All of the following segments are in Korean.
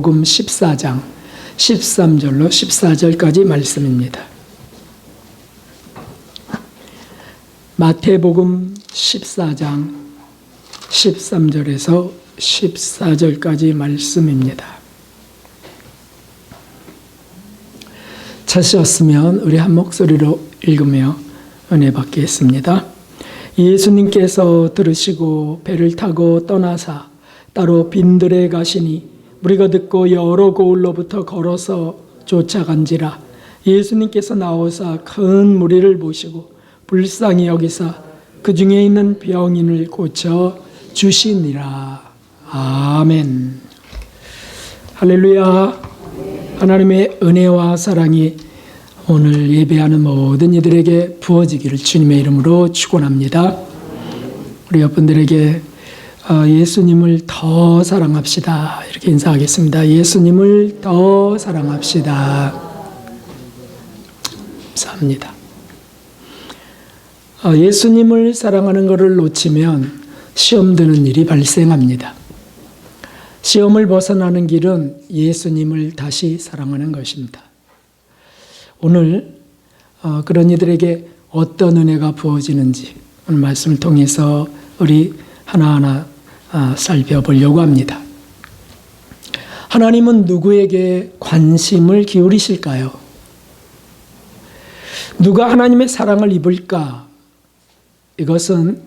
복음 14장 13절로 14절까지 말씀입니다. 마태복음 14장 13절에서 14절까지 말씀입니다. 찾으셨으면 우리 한 목소리로 읽으며 은혜 받겠습니다. 예수님께서 들으시고 배를 타고 떠나사 따로 빈들에 가시니 우리가 듣고 여러 고을로부터 걸어서 쫓아간지라. 예수님께서 나오사 큰 무리를 보시고 불쌍히 여기사 그 중에 있는 병인을 고쳐 주시니라. 아멘. 할렐루야. 하나님의 은혜와 사랑이 오늘 예배하는 모든 이들에게 부어지기를 주님의 이름으로 축원합니다. 우리 여러분들에게 예수님을 더 사랑합시다. 이렇게 인사하겠습니다. 예수님을 더 사랑합시다. 감사합니다. 예수님을 사랑하는 것을 놓치면 시험 드는 일이 발생합니다. 시험을 벗어나는 길은 예수님을 다시 사랑하는 것입니다. 오늘 그런 이들에게 어떤 은혜가 부어지는지 오늘 말씀을 통해서 우리 하나하나 살펴보려고 합니다. 하나님은 누구에게 관심을 기울이실까요? 누가 하나님의 사랑을 입을까? 이것은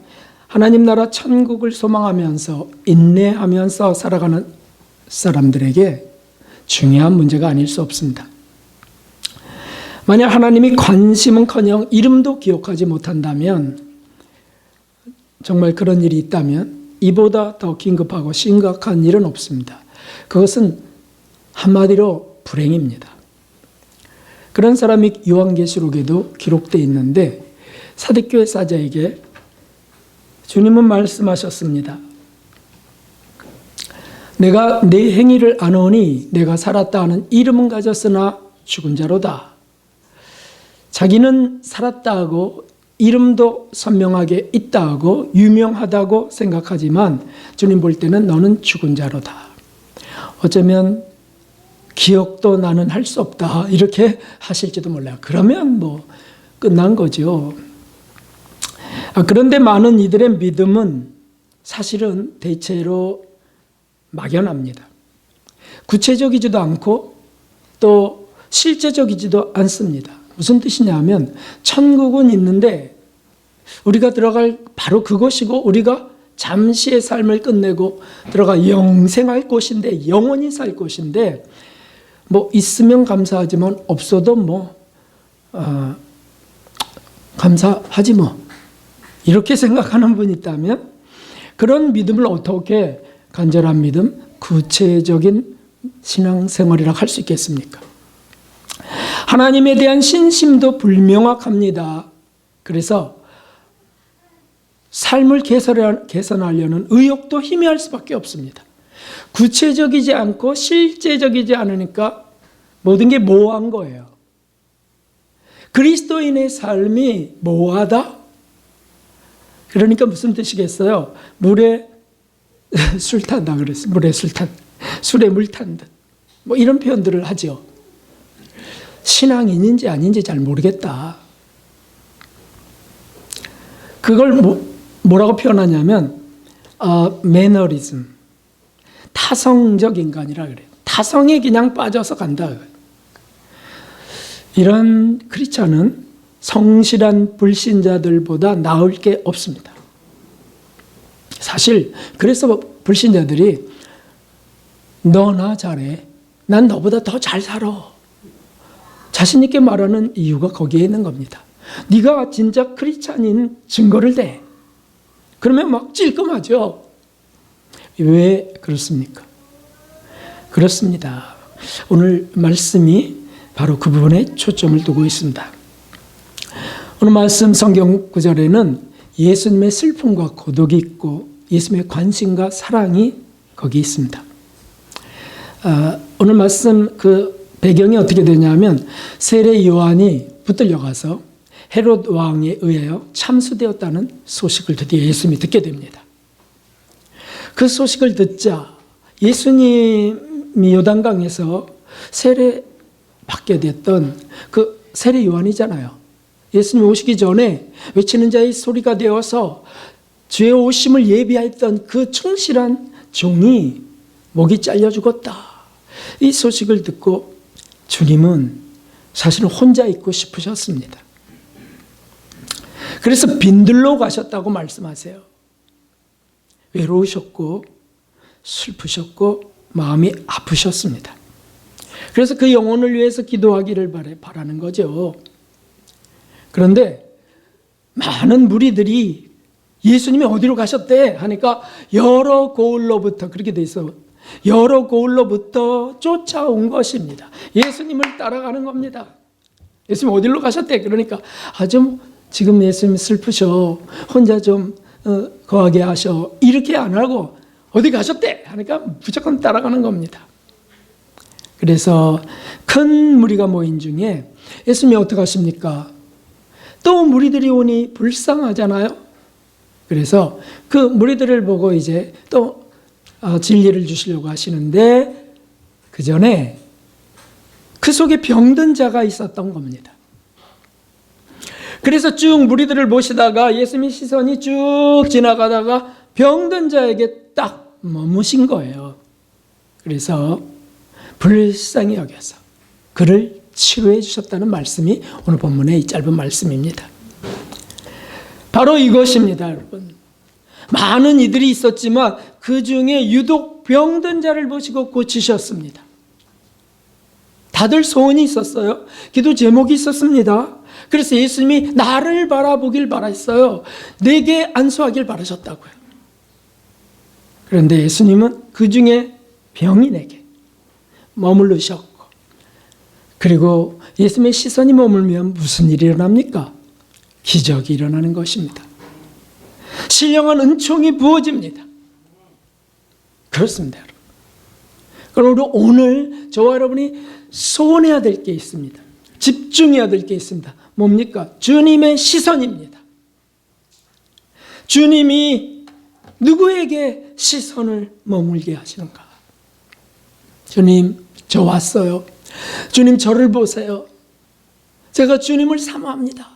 하나님 나라 천국을 소망하면서 인내하면서 살아가는 사람들에게 중요한 문제가 아닐 수 없습니다. 만약 하나님이 관심은커녕 이름도 기억하지 못한다면, 정말 그런 일이 있다면 이보다 더 긴급하고 심각한 일은 없습니다. 그것은 한마디로 불행입니다. 그런 사람이 요한계시록에도 기록되어 있는데 사도교회 사자에게 주님은 말씀하셨습니다. 내가 내 행위를 아노니 내가 살았다 하는 이름은 가졌으나 죽은 자로다. 자기는 살았다 하고 이름도 선명하게 있다 하고 유명하다고 생각하지만 주님 볼 때는 너는 죽은 자로다. 어쩌면 기억도 나는 할 수 없다. 이렇게 하실지도 몰라요. 그러면 끝난 거죠. 그런데 많은 이들의 믿음은 사실은 대체로 막연합니다. 구체적이지도 않고 또 실제적이지도 않습니다. 무슨 뜻이냐 하면 천국은 있는데 우리가 들어갈 바로 그것이고 우리가 잠시의 삶을 끝내고 들어가 영생할 곳인데, 영원히 살 곳인데 있으면 감사하지만 없어도 감사하지 이렇게 생각하는 분이 있다면 그런 믿음을 어떻게 간절한 믿음, 구체적인 신앙생활이라고 할 수 있겠습니까? 하나님에 대한 신심도 불명확합니다. 그래서 삶을 개선하려는 의욕도 희미할 수밖에 없습니다. 구체적이지 않고 실제적이지 않으니까 모든 게 모호한 거예요. 그리스도인의 삶이 모호하다? 그러니까 무슨 뜻이겠어요? 물에 술 탄다 그랬어요. 물에 술 탄, 술에 물 탄 듯. 이런 표현들을 하죠. 신앙인인지 아닌지 잘 모르겠다. 그걸 뭐라고 표현하냐면 매너리즘, 타성적 인간이라 그래요. 타성에 그냥 빠져서 간다. 이런 크리스천은 성실한 불신자들보다 나을 게 없습니다. 사실 그래서 불신자들이 너나 잘해, 난 너보다 더 잘 살아, 자신 있게 말하는 이유가 거기에 있는 겁니다. 네가 진짜 크리스찬인 증거를 대. 그러면 막 찔끔하죠. 왜 그렇습니까? 그렇습니다. 오늘 말씀이 바로 그 부분에 초점을 두고 있습니다. 오늘 말씀 성경 구절에는 예수님의 슬픔과 고독이 있고 예수님의 관심과 사랑이 거기 있습니다. 오늘 말씀 그 배경이 어떻게 되냐면 세례 요한이 붙들려 가서 헤롯 왕에 의하여 참수되었다는 소식을 드디어 예수님이 듣게 됩니다. 그 소식을 듣자 예수님 요단강에서 세례 받게 됐던 그 세례 요한이잖아요. 예수님 오시기 전에 외치는 자의 소리가 되어서 주의 오심을 예비했던 그 충실한 종이 목이 잘려 죽었다. 이 소식을 듣고 주님은 사실은 혼자 있고 싶으셨습니다. 그래서 빈들로 가셨다고 말씀하세요. 외로우셨고 슬프셨고 마음이 아프셨습니다. 그래서 그 영혼을 위해서 기도하기를 바라는 거죠. 그런데 많은 무리들이 예수님이 어디로 가셨대 하니까 여러 고을로부터, 그렇게 돼 있어, 여러 고을로부터 쫓아온 것입니다. 예수님을 따라가는 겁니다. 예수님 어디로 가셨대? 그러니까 좀 지금 예수님 슬프셔, 혼자 좀 거하게 하셔, 이렇게 안 하고 어디 가셨대? 하니까 무조건 따라가는 겁니다. 그래서 큰 무리가 모인 중에 예수님이 어떻게 하십니까? 또 무리들이 오니 불쌍하잖아요. 그래서 그 무리들을 보고 이제 또 진리를 주시려고 하시는데 그 전에 그 속에 병든 자가 있었던 겁니다. 그래서 쭉 무리들을 모시다가 예수님의 시선이 쭉 지나가다가 병든 자에게 딱 머무신 거예요. 그래서 불쌍히 여겨서 그를 치료해 주셨다는 말씀이 오늘 본문의 이 짧은 말씀입니다. 바로 이것입니다, 여러분. 많은 이들이 있었지만 그 중에 유독 병든 자를 보시고 고치셨습니다. 다들 소원이 있었어요. 기도 제목이 있었습니다. 그래서 예수님이 나를 바라보길 바랐어요. 내게 안수하길 바라셨다고요. 그런데 예수님은 그 중에 병인에게 머무르셨고, 그리고 예수님의 시선이 머물면 무슨 일이 일어납니까? 기적이 일어나는 것입니다. 신령한 은총이 부어집니다. 그렇습니다, 여러분. 그러므로 오늘 저와 여러분이 소원해야 될 게 있습니다. 집중해야 될 게 있습니다. 뭡니까? 주님의 시선입니다. 주님이 누구에게 시선을 머물게 하시는가? 주님, 저 왔어요. 주님, 저를 보세요. 제가 주님을 사모합니다.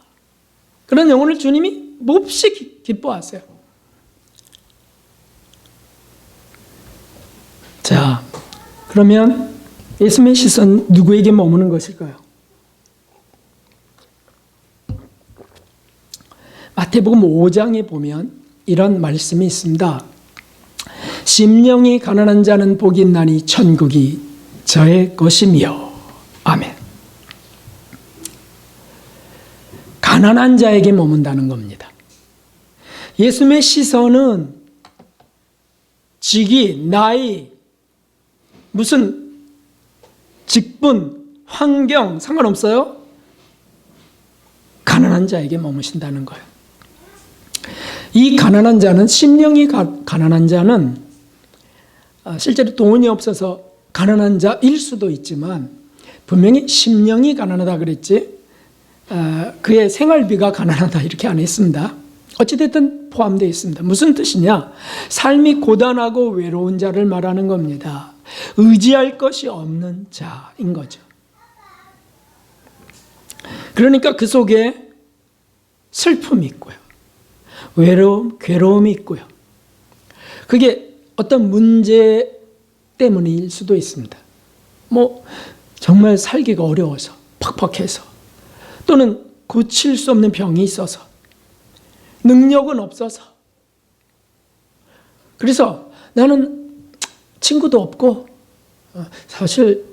그런 영혼을 주님이 몹시 기뻐하세요. 자, 그러면 예수님의 시선 누구에게 머무는 것일까요? 마태복음 5장에 보면 이런 말씀이 있습니다. 심령이 가난한 자는 복이 있나니 천국이 저의 것이며. 아멘. 가난한 자에게 머문다는 겁니다. 예수님의 시선은 직위, 나이, 무슨 직분, 환경 상관없어요. 가난한 자에게 머무신다는 거예요. 이 가난한 자는, 심령이 가난한 자는 실제로 돈이 없어서 가난한 자일 수도 있지만 분명히 심령이 가난하다 그랬지 그의 생활비가 가난하다 이렇게 안 했습니다. 어찌됐든 포함되어 있습니다. 무슨 뜻이냐? 삶이 고단하고 외로운 자를 말하는 겁니다. 의지할 것이 없는 자인 거죠. 그러니까 그 속에 슬픔이 있고요. 외로움, 괴로움이 있고요. 그게 어떤 문제 때문일 수도 있습니다. 정말 살기가 어려워서, 팍팍해서, 또는 고칠 수 없는 병이 있어서, 능력은 없어서. 그래서 나는 친구도 없고, 사실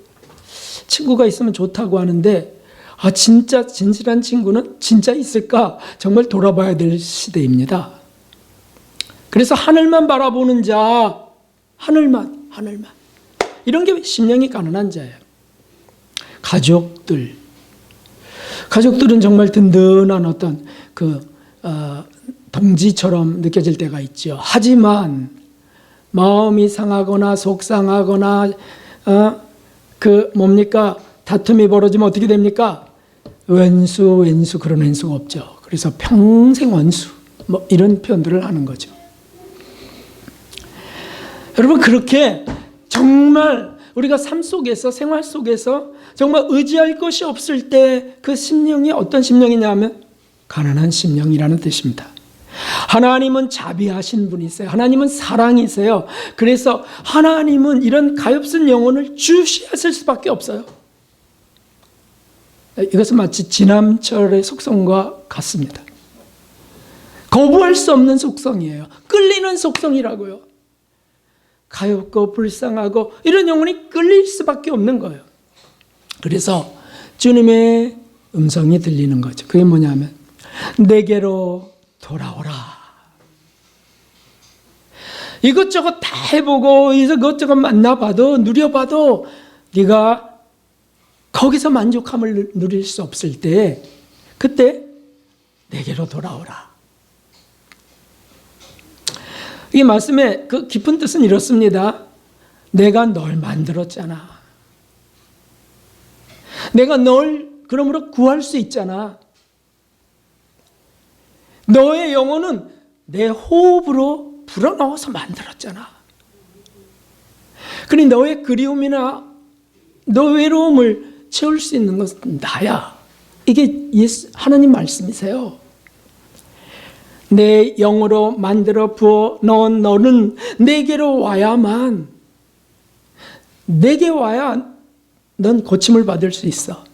친구가 있으면 좋다고 하는데, 진짜 진실한 친구는 진짜 있을까? 정말 돌아봐야 될 시대입니다. 그래서 하늘만 바라보는 자, 하늘만. 이런 게 심령이 가난한 자예요. 가족들은 정말 든든한 어떤 동지처럼 느껴질 때가 있죠. 하지만 마음이 상하거나 속상하거나 다툼이 벌어지면 어떻게 됩니까? 왼수 그런 왼수가 없죠. 그래서 평생 원수 이런 표현들을 하는 거죠. 여러분, 그렇게 정말 우리가 삶 속에서, 생활 속에서 정말 의지할 것이 없을 때 그 심령이 어떤 심령이냐면 가난한 심령이라는 뜻입니다. 하나님은 자비하신 분이세요. 하나님은 사랑이세요. 그래서 하나님은 이런 가엾은 영혼을 주시하실 수밖에 없어요. 이것은 마치 지남철의 속성과 같습니다. 거부할 수 없는 속성이에요. 끌리는 속성이라고요. 가엾고 불쌍하고 이런 영혼이 끌릴 수밖에 없는 거예요. 그래서 주님의 음성이 들리는 거죠. 그게 뭐냐면 내게로 돌아오라. 이것저것 다 해보고 이것저것 만나봐도 누려봐도 네가 거기서 만족함을 누릴 수 없을 때 그때 내게로 돌아오라. 이 말씀의 그 깊은 뜻은 이렇습니다. 내가 널 만들었잖아. 내가 널 그러므로 구할 수 있잖아. 너의 영혼은 내 호흡으로 불어넣어서 만들었잖아. 그러니 너의 그리움이나 너 외로움을 채울 수 있는 것은 나야. 이게 하나님 말씀이세요. 내 영으로 만들어 부어 넣은 너는 내게로 와야만, 내게 와야 넌 고침을 받을 수 있어.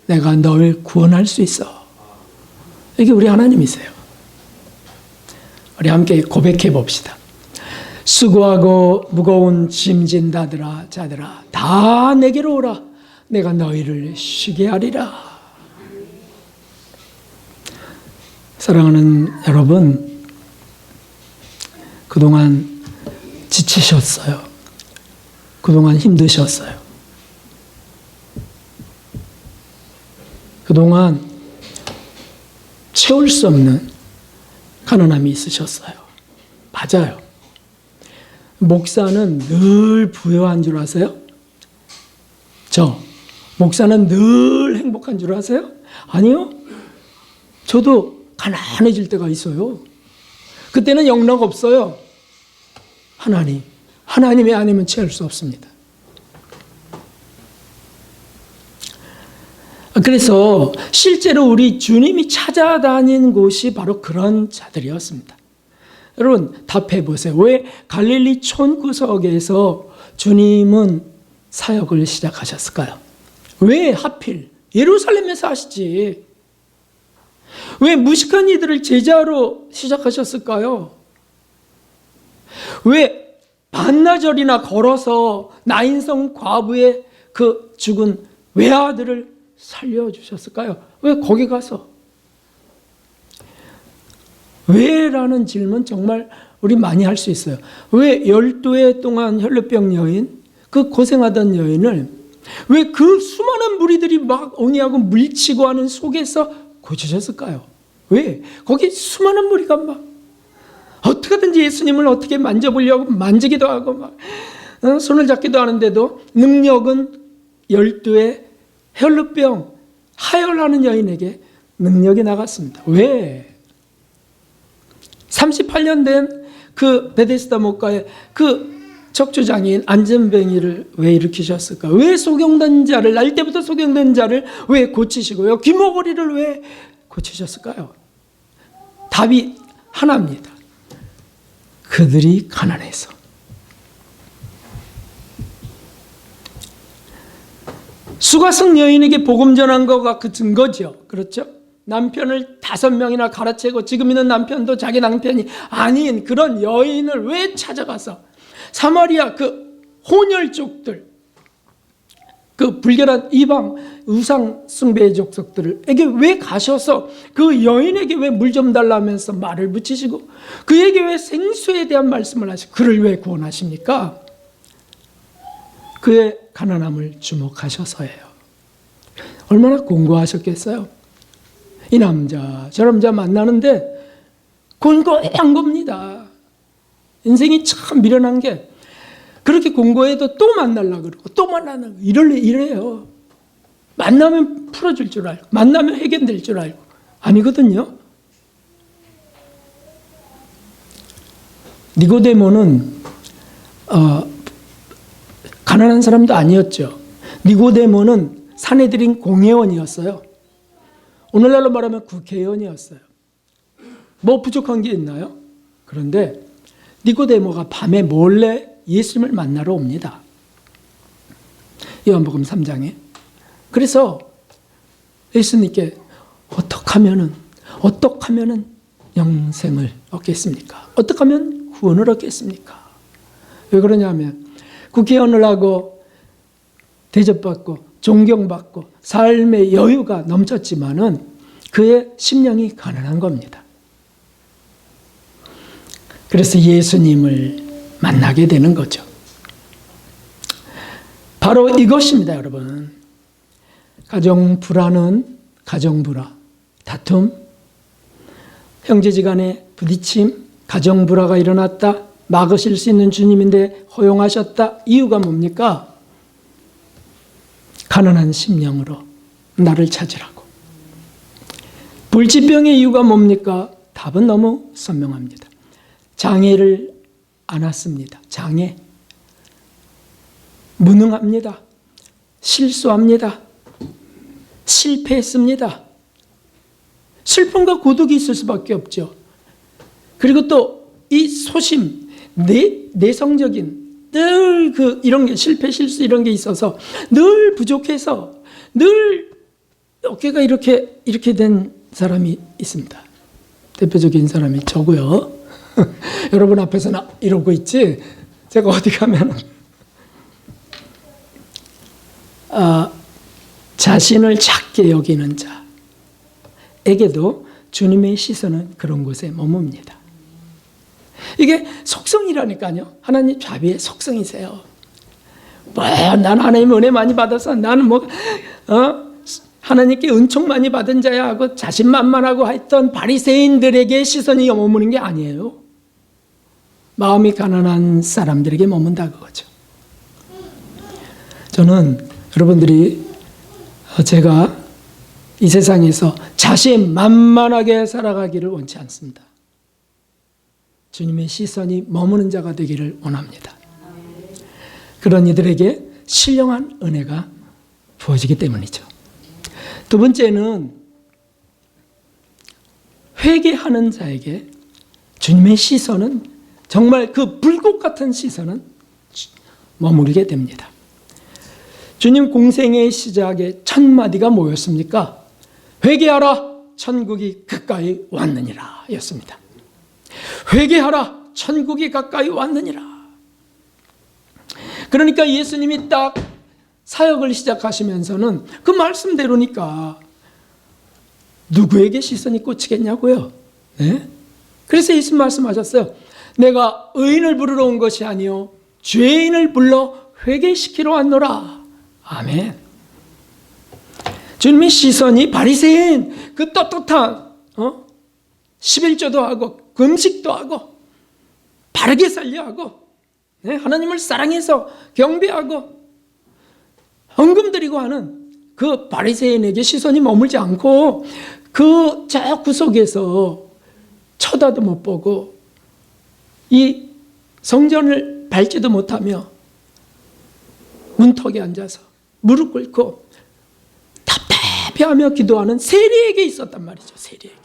내가 널 구원할 수 있어. 이게 우리 하나님이세요. 우리 함께 고백해 봅시다. 수고하고 무거운 짐진 자들아 다 내게로 오라. 내가 너희를 쉬게 하리라. 사랑하는 여러분, 그동안 지치셨어요. 그동안 힘드셨어요. 그동안 채울 수 없는 가난함이 있으셨어요. 맞아요. 목사는 늘 부유한 줄 아세요? 목사는 늘 행복한 줄 아세요? 아니요. 저도 가난해질 때가 있어요. 그때는 영락 없어요. 하나님이 아니면 채울 수 없습니다. 그래서 실제로 우리 주님이 찾아다닌 곳이 바로 그런 자들이었습니다. 여러분 답해 보세요. 왜 갈릴리 촌구석에서 주님은 사역을 시작하셨을까요? 왜 하필 예루살렘에서 하시지? 왜 무식한 이들을 제자로 시작하셨을까요? 왜 반나절이나 걸어서 나인성 과부의 그 죽은 외아들을 살려주셨을까요? 왜 거기 가서? 왜라는 질문 정말 우리 많이 할 수 있어요. 왜 12해 동안 혈루병 여인, 그 고생하던 여인을 왜 그 수많은 무리들이 막 옹이하고 물치고 하는 속에서 고치셨을까요? 왜? 거기 수많은 무리가 막 어떻게든지 예수님을 어떻게 만져보려고 만지기도 하고 막 손을 잡기도 하는데도 능력은 12해 혈루병 하혈하는 여인에게 능력이 나갔습니다. 왜? 38년 된 그 베데스다 목가의 그 척추장애인 안전뱅이를 왜 일으키셨을까? 왜 소경된 자를, 날 때부터 소경된 자를 왜 고치시고요? 귀머거리를 왜 고치셨을까요? 답이 하나입니다. 그들이 가난해서. 수가성 여인에게 복음 전한 거가 그 증거죠. 그렇죠? 남편을 5명이나 갈아채고 지금 있는 남편도 자기 남편이 아닌 그런 여인을 왜 찾아가서 사마리아 그 혼혈족들, 그 불결한 이방 우상 숭배의 족속들에게 왜 가셔서 그 여인에게 왜 물 좀 달라면서 말을 붙이시고 그에게 왜 생수에 대한 말씀을 하시고 그를 왜 구원하십니까? 그의 가난함을 주목하셔서예요. 얼마나 공고하셨겠어요? 이 남자 저 남자 만나는데 공고한 겁니다. 인생이 참 미련한 게 그렇게 공고해도 또 만나려고 그러고 또 만나려고 이래요. 만나면 풀어줄 줄 알고 만나면 해결될 줄 알고 아니거든요. 니고데모는 가난한 사람도 아니었죠. 니고데모는 산헤드린 공회원이었어요. 오늘날로 말하면 국회의원이었어요. 뭐 부족한 게 있나요? 그런데 니고데모가 밤에 몰래 예수님을 만나러 옵니다. 요한복음 3장에. 그래서 예수님께 어떻게 하면은 영생을 얻겠습니까? 어떻게 하면 구원을 얻겠습니까? 왜 그러냐면 국회의원을 하고 대접받고 존경받고 삶의 여유가 넘쳤지만은 그의 심령이 가난한 겁니다. 그래서 예수님을 만나게 되는 거죠. 바로 이것입니다, 여러분. 가정불화는 가정불화, 다툼, 형제지간의 부딪힘, 가정불화가 일어났다. 막으실 수 있는 주님인데 허용하셨다. 이유가 뭡니까? 가난한 심령으로 나를 찾으라고. 불치병의 이유가 뭡니까? 답은 너무 선명합니다. 장애를 안았습니다. 장애. 무능합니다. 실수합니다. 실패했습니다. 슬픔과 고독이 있을 수밖에 없죠. 그리고 또 이 소심, 내성적인 늘 이런 게 실패, 실수 이런 게 있어서 늘 부족해서 늘 어깨가 이렇게 된 사람이 있습니다. 대표적인 사람이 저고요. 여러분 앞에서는 이러고 있지. 제가 어디 가면은 자신을 작게 여기는 자에게도 주님의 시선은 그런 곳에 머뭅니다. 이게 속성이라니까요. 하나님 자비의 속성이세요. 난 하나님 은혜 많이 받아서 나는 하나님께 은총 많이 받은 자야 하고 자신만만하고 했던 바리새인들에게 시선이 머무는 게 아니에요. 마음이 가난한 사람들에게 머문다 그거죠. 저는 여러분들이 제가 이 세상에서 자신만만하게 살아가기를 원치 않습니다. 주님의 시선이 머무는 자가 되기를 원합니다. 그런 이들에게 신령한 은혜가 부어지기 때문이죠. 두 번째는 회개하는 자에게 주님의 시선은 정말 그 불꽃 같은 시선은 머물게 됩니다. 주님 공생의 시작에 첫 마디가 뭐였습니까? 회개하라, 천국이 가까이 왔느니라 였습니다. 회개하라, 천국이 가까이 왔느니라. 그러니까 예수님이 딱 사역을 시작하시면서는 그 말씀대로니까 누구에게 시선이 꽂히겠냐고요. 네? 그래서 예수님 말씀하셨어요. 내가 의인을 부르러 온 것이 아니요 죄인을 불러 회개시키러 왔노라. 아멘. 주님의 시선이 바리새인 그 떳떳한 11조도 하고 금식도 하고 바르게 살려 하고 하나님을 사랑해서 경배하고 헌금 드리고 하는 그 바리새인에게 시선이 머물지 않고 그 저 구석에서 쳐다도 못 보고 이 성전을 밟지도 못하며 문턱에 앉아서 무릎 꿇고 답답해하며 기도하는 세리에게 있었단 말이죠. 세리에게.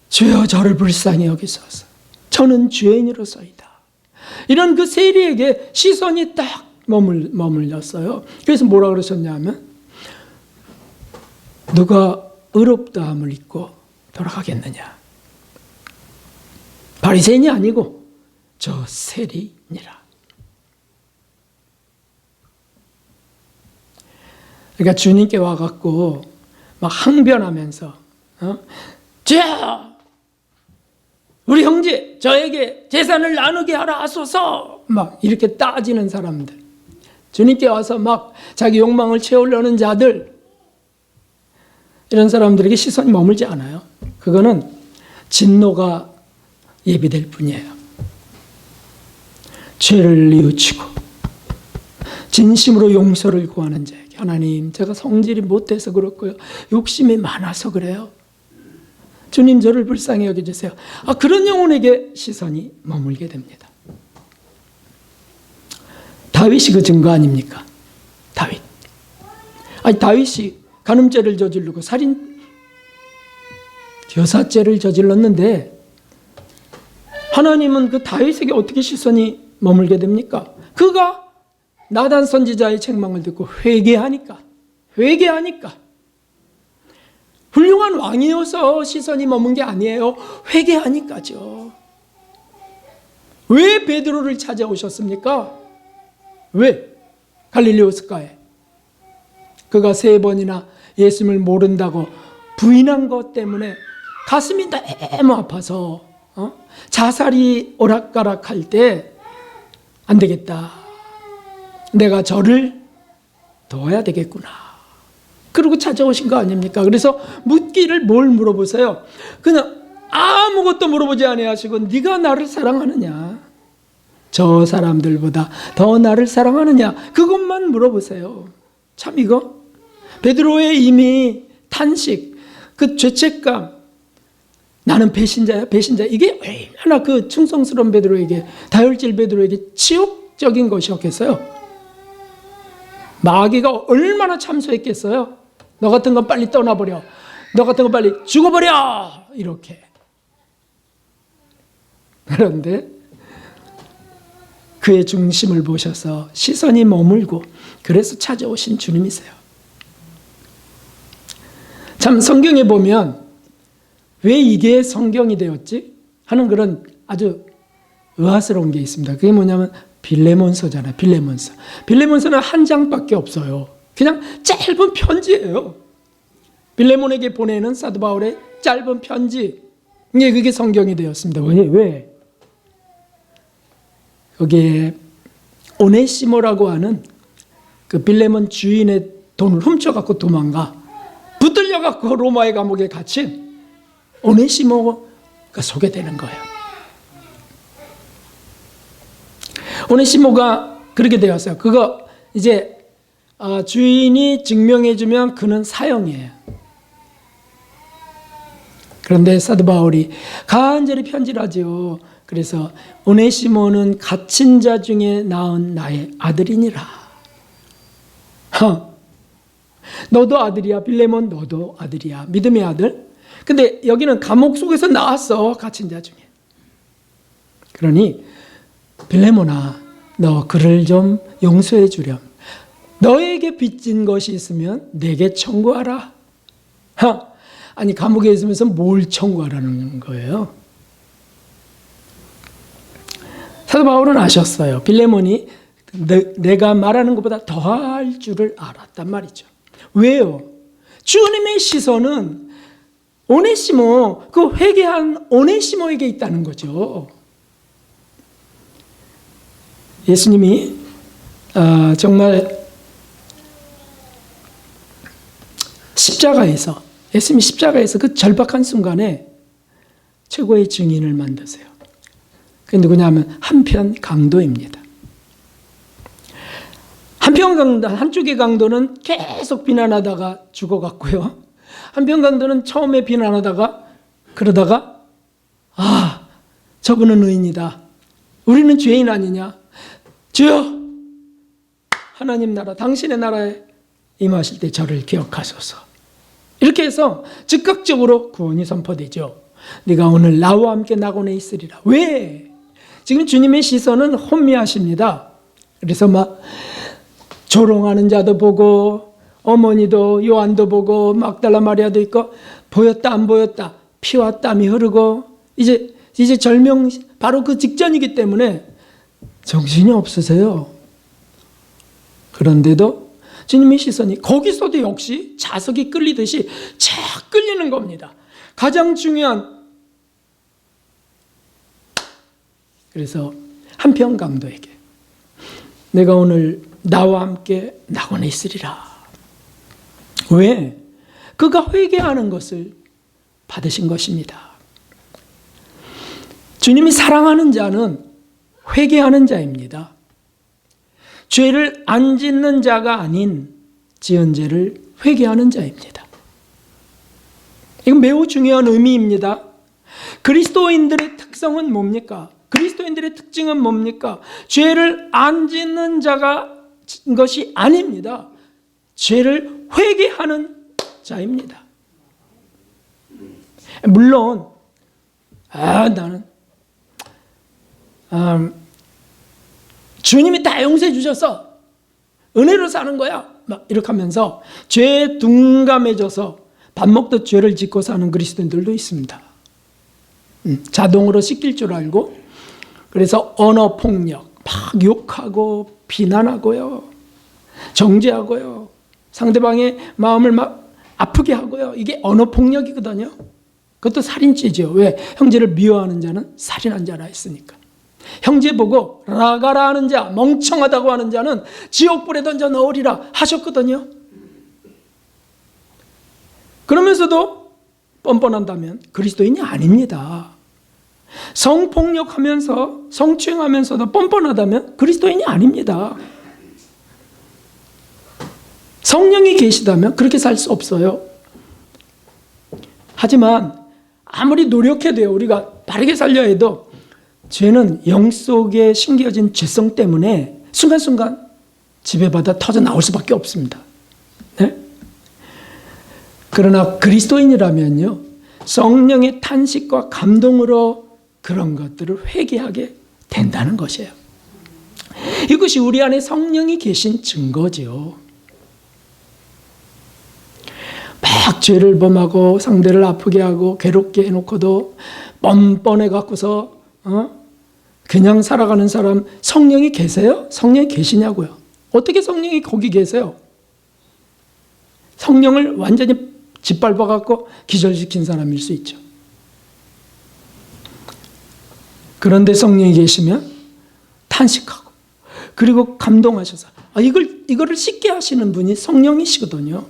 주여 저를 불쌍히 여기소서. 저는 죄인으로서이다. 이런 그 세리에게 시선이 딱 머물렸어요. 그래서 뭐라 그러셨냐면 누가 의롭다함을 입고 돌아가겠느냐. 바리새인이 아니고 저 세리니라. 그러니까 주님께 와갖고 막 항변하면서 주여 우리 형제 저에게 재산을 나누게 하라 하소서 막 이렇게 따지는 사람들, 주님께 와서 막 자기 욕망을 채우려는 자들, 이런 사람들에게 시선이 머물지 않아요. 그거는 진노가 예비될 뿐이에요. 죄를 뉘우치고 진심으로 용서를 구하는 자에게 하나님 제가 성질이 못돼서 그렇고요. 욕심이 많아서 그래요. 주님 저를 불쌍히 여겨주세요. 그런 영혼에게 시선이 머물게 됩니다. 다윗이 그 증거 아닙니까? 다윗. 아니, 다윗이 간음죄를 저지르고 살인 교사죄를 저질렀는데 하나님은 그 다윗에게 어떻게 시선이 머물게 됩니까? 그가 나단 선지자의 책망을 듣고 회개하니까 훌륭한 왕이어서 시선이 머문 게 아니에요. 회개하니까죠. 왜 베드로를 찾아오셨습니까? 왜? 갈릴리오스가에 그가 3번이나 예수님을 모른다고 부인한 것 때문에 가슴이 너무 아파서 자살이 오락가락할 때 안 되겠다. 내가 저를 둬야 되겠구나. 그러고 찾아오신 거 아닙니까? 그래서 묻기를 뭘 물어보세요? 그냥 아무것도 물어보지 아니하시고 네가 나를 사랑하느냐? 저 사람들보다 더 나를 사랑하느냐? 그것만 물어보세요. 참 이거 베드로의 이미 탄식, 그 죄책감, 나는 배신자야, 배신자. 이게 얼마나 그 충성스러운 베드로에게, 다혈질 베드로에게 치욕적인 것이었겠어요. 마귀가 얼마나 참소했겠어요. 너 같은 건 빨리 떠나버려. 너 같은 건 빨리 죽어버려. 이렇게. 그런데 그의 중심을 보셔서 시선이 머물고 그래서 찾아오신 주님이세요. 참 성경에 보면 왜 이게 성경이 되었지? 하는 그런 아주 의아스러운 게 있습니다. 그게 뭐냐면 빌레몬서잖아요. 빌레몬서. 빌레몬서는 한 장밖에 없어요. 그냥 짧은 편지예요. 빌레몬에게 보내는 사도 바울의 짧은 편지. 그게 성경이 되었습니다. 왜? 거기에 오네시모라고 하는 그 빌레몬 주인의 돈을 훔쳐갖고 도망가 붙들려갖고 로마의 감옥에 갇힌 오네시모가 소개되는 거예요. 오네시모가 그렇게 되었어요. 그거 이제 주인이 증명해주면 그는 사형이에요. 그런데 사도 바울이 간절히 편지를 하죠. 그래서 오네시모는 갇힌 자 중에 낳은 나의 아들이니라. 너도 아들이야. 빌레몬 너도 아들이야. 믿음의 아들. 근데 여기는 감옥 속에서 나왔어. 갇힌 자 중에. 그러니 빌레몬아, 너 그를 좀 용서해 주렴. 너에게 빚진 것이 있으면 내게 청구하라. 아니 감옥에 있으면서 뭘 청구하라는 거예요? 사도 바울은 아셨어요. 빌레몬이 내가 말하는 것보다 더할 줄을 알았단 말이죠. 왜요? 주님의 시선은 오네시모, 그 회개한 오네시모에게 있다는 거죠. 예수님이 정말 예수님이 십자가에서 그 절박한 순간에 최고의 증인을 만드세요. 그게 누구냐면 한편 강도입니다. 한쪽의 강도는 계속 비난하다가 죽어갔고요. 한편 강도는 처음에 비난하다가 그러다가 저분은 의인이다. 우리는 죄인 아니냐. 주여, 하나님 나라, 당신의 나라에 임하실 때 저를 기억하소서. 이렇게 해서 즉각적으로 구원이 선포되죠. 네가 오늘 나와 함께 낙원에 있으리라. 왜? 지금 주님의 시선은 혼미하십니다. 그래서 막 조롱하는 자도 보고 어머니도 요한도 보고 막달라 마리아도 있고 보였다 안 보였다 피와 땀이 흐르고 이제 절명 바로 그 직전이기 때문에 정신이 없으세요. 그런데도 주님의 시선이 거기서도 역시 자석이 끌리듯이 착 끌리는 겁니다. 가장 중요한 그래서 한편 강도에게 내가 오늘 나와 함께 낙원에 있으리라. 왜? 그가 회개하는 것을 받으신 것입니다. 주님이 사랑하는 자는 회개하는 자입니다. 죄를 안 짓는 자가 아닌 지은 죄를 회개하는 자입니다. 이건 매우 중요한 의미입니다. 그리스도인들의 특성은 뭡니까? 그리스도인들의 특징은 뭡니까? 죄를 안 짓는 자가 것이 아닙니다. 죄를 회개하는 자입니다. 물론 나는 주님이 다 용서해 주셔서 은혜로 사는 거야 막 이렇게 하면서 죄에 둔감해져서 밥 먹듯 죄를 짓고 사는 그리스도인들도 있습니다. 자동으로 씻길 줄 알고, 그래서 언어 폭력 막 욕하고 비난하고요, 정죄하고요, 상대방의 마음을 막 아프게 하고요. 이게 언어 폭력이거든요. 그것도 살인죄죠. 왜? 형제를 미워하는 자는 살인한 자라 했으니까. 형제 보고 라가라 하는 자, 멍청하다고 하는 자는 지옥불에 던져 넣으리라 하셨거든요. 그러면서도 뻔뻔한다면 그리스도인이 아닙니다. 성폭력하면서 성추행하면서도 뻔뻔하다면 그리스도인이 아닙니다. 성령이 계시다면 그렇게 살 수 없어요. 하지만 아무리 노력해도요, 우리가 바르게 살려야 해도 죄는 영 속에 심겨진 죄성 때문에 순간순간 지배받아 터져 나올 수밖에 없습니다. 네? 그러나 그리스도인이라면요, 성령의 탄식과 감동으로 그런 것들을 회개하게 된다는 것이에요. 이것이 우리 안에 성령이 계신 증거죠. 막 죄를 범하고 상대를 아프게 하고 괴롭게 해놓고도 뻔뻔해 갖고서 그냥 살아가는 사람, 성령이 계세요? 성령이 계시냐고요? 어떻게 성령이 거기 계세요? 성령을 완전히 짓밟아 갖고 기절시킨 사람일 수 있죠. 그런데 성령이 계시면 탄식하고, 그리고 감동하셔서 이거를 쉽게 하시는 분이 성령이시거든요.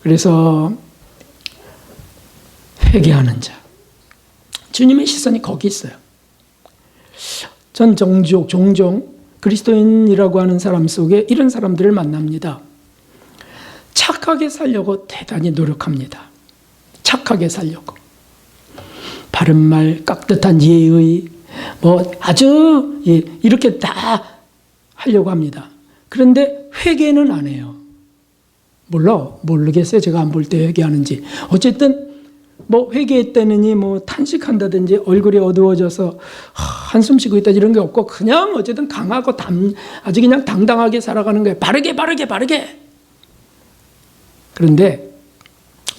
그래서 회개하는 자, 주님의 시선이 거기 있어요. 전 종종 그리스도인이라고 하는 사람 속에 이런 사람들을 만납니다. 착하게 살려고 대단히 노력합니다. 착하게 살려고. 바른말, 깍듯한 예의, 아주 이렇게 다 하려고 합니다. 그런데 회개는 안 해요. 모르겠어요. 제가 안 볼 때 회개하는지. 어쨌든 회개했다느니 탄식한다든지 얼굴이 어두워져서 한숨 쉬고 있다 이런 게 없고, 그냥 어쨌든 강하고 아주 그냥 당당하게 살아가는 거예요. 바르게. 그런데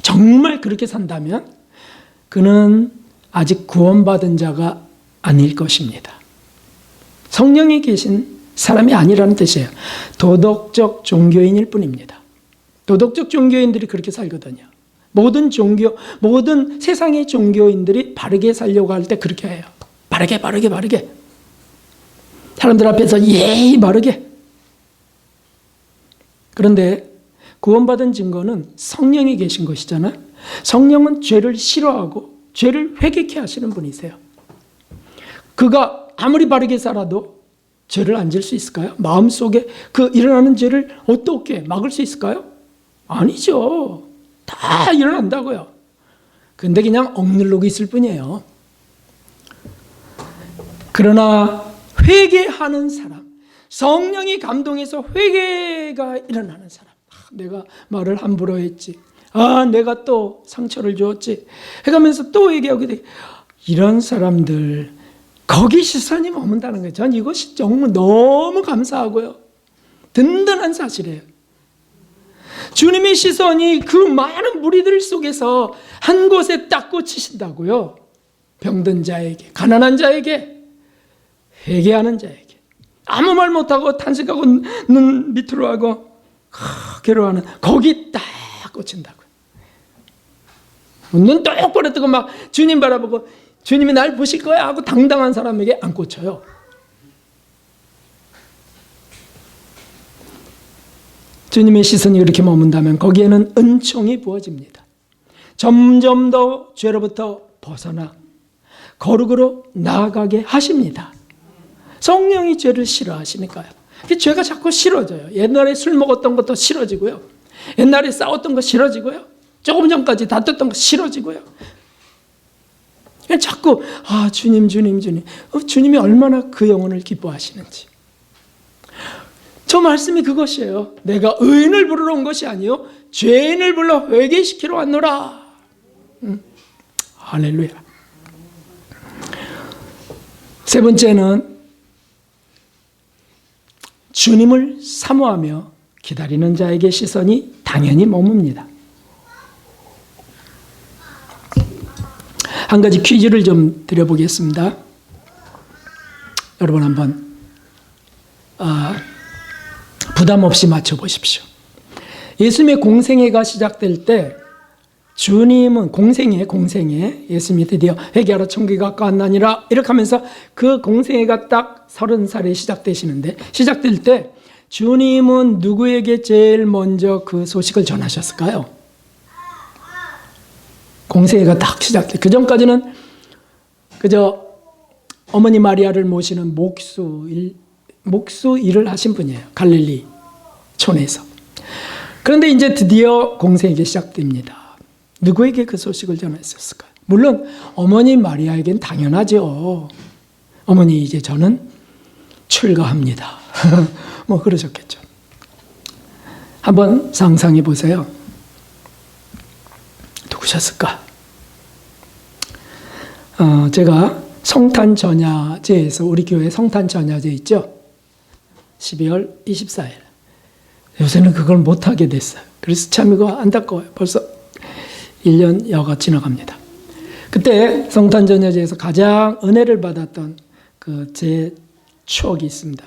정말 그렇게 산다면 그는 아직 구원받은 자가 아닐 것입니다. 성령이 계신 사람이 아니라는 뜻이에요. 도덕적 종교인일 뿐입니다. 도덕적 종교인들이 그렇게 살거든요. 모든 세상의 종교인들이 바르게 살려고 할 때 그렇게 해요. 바르게. 사람들 앞에서 예의 바르게. 그런데 구원받은 증거는 성령이 계신 것이잖아요. 성령은 죄를 싫어하고 죄를 회개케 하시는 분이세요. 그가 아무리 바르게 살아도 죄를 안 질 수 있을까요? 마음속에 일어나는 죄를 어떻게 막을 수 있을까요? 아니죠. 다 일어난다고요. 근데 그냥 억누르고 있을 뿐이에요. 그러나 회개하는 사람, 성령이 감동해서 회개가 일어나는 사람, 내가 말을 함부로 했지, 내가 또 상처를 주었지 해가면서 또 회개하게 돼. 이런 사람들 거기 시선이 머문다는 거예요. 전 이것이 정말 너무 감사하고요, 든든한 사실이에요. 주님의 시선이 그 많은 무리들 속에서 한 곳에 딱 꽂히신다고요. 병든 자에게, 가난한 자에게, 회개하는 자에게, 아무 말 못하고 탄식하고 눈 밑으로 하고 괴로워하는, 거기 딱 꽂힌다고요. 눈 똑바로 뜨고 막 주님 바라보고 주님이 날 보실 거야 하고 당당한 사람에게 안 꽂혀요. 주님의 시선이 그렇게 머문다면 거기에는 은총이 부어집니다. 점점 더 죄로부터 벗어나 거룩으로 나아가게 하십니다. 성령이 죄를 싫어하시니까요. 죄가 자꾸 싫어져요. 옛날에 술 먹었던 것도 싫어지고요, 옛날에 싸웠던 거 싫어지고요, 조금 전까지 다퉜던 거 싫어지고요. 그냥 자꾸 주님 주님 주님, 주님이 얼마나 그 영혼을 기뻐하시는지. 저 말씀이 그것이에요. 내가 의인을 부르러 온 것이 아니요 죄인을 불러 회개시키러 왔노라. 할렐루야. 세 번째는 주님을 사모하며 기다리는 자에게 시선이 당연히 머뭅니다. 한 가지 퀴즈를 좀 드려보겠습니다. 여러분 한번 부담 없이 맞춰보십시오. 예수님의 공생애가 시작될 때 주님은 공생애 예수님이 드디어 회개하라 천국이 가까웠나니라 이렇게 하면서 그 공생애가 딱 30살에 시작되시는데, 시작될 때 주님은 누구에게 제일 먼저 그 소식을 전하셨을까요? 공생애가 딱 시작돼. 그 전까지는 그저 어머니 마리아를 모시는 목수 일을 하신 분이에요. 갈릴리 촌에서. 그런데 이제 드디어 공생애가 시작됩니다. 누구에게 그 소식을 전했었을까요? 물론 어머니 마리아에겐 당연하죠. 어머니 이제 저는 출가합니다. 뭐 그러셨겠죠. 한번 상상해 보세요. 누구셨을까? 제가 성탄전야제에서, 우리 교회 성탄전야제 있죠? 12월 24일. 요새는 그걸 못하게 됐어요. 그래서 참 이거 안타까워요. 벌써 1년여가 지나갑니다. 그때 성탄전야제에서 가장 은혜를 받았던 그 제 추억이 있습니다.